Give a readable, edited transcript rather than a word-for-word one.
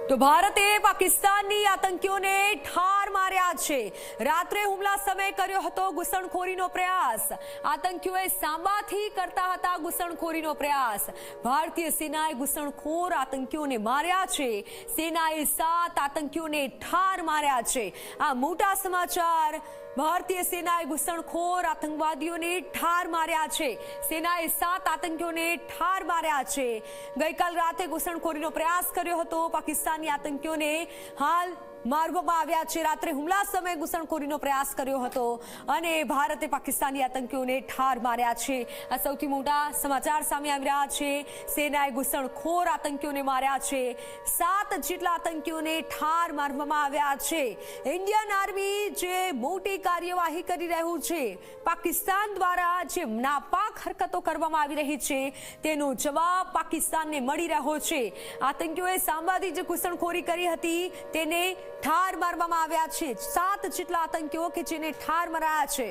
તો ભારતે પાકિસ્તાનની આતંકીઓને ઠાર માર્યા છે। રાત્રે હુમલા સમયે કર્યો હતો ઘૂસણખોરીનો પ્રયાસ। આતંકીઓએ સાંબાથી કરતા હતા ઘૂસણખોરીનો પ્રયાસ। ભારતીય સેનાએ ઘૂસણખોર આતંકીઓને માર્યા છે। સેનાએ 7 આતંકીઓને ઠાર માર્યા છે। આ મોટા સમાચાર। ભારતીય સેનાએ ઘૂસણખોર આતંકવાદીઓને ઠાર માર્યા છે। સેનાએ 7 આતંકીઓને ઠાર માર્યા છે। ગઈકાલ રાતે ઘૂસણખોરીનો પ્રયાસ કર્યો હતો પાકિસ્તાની આતંકીઓને હાલ મારવામાં આવ્યા છે। રાત્રે હુમલા સમયે ઘૂસણખોરીનો પ્રયાસ કર્યો હતો અને ભારતે પાકિસ્તાની આતંકીઓને ઠાર માર્યા છે। આ સૌથી મોટા સમાચાર સામે આવી રહ્યા છે। સેનાએ ઘૂસણખોર આતંકીઓને માર્યા છે। 7 જેટલા આતંકીઓને ઠાર મારવામાં આવ્યા છે। ઇન્ડિયન આર્મી જે મોટી કાર્યવાહી કરી રહ્યું છે, પાકિસ્તાન દ્વારા જે નાપાક હરકતો કરવામાં આવી રહી છે તેનો જવાબ પાકિસ્તાનને મળી રહ્યો છે। આતંકીઓએ સાંબાથી જે ઘૂસણખોરી કરી હતી તેને ઠાર મારવામાં આવ્યા છે। 7 જેટલા આતંકીઓ કે જેને ઠાર મરાયા છે।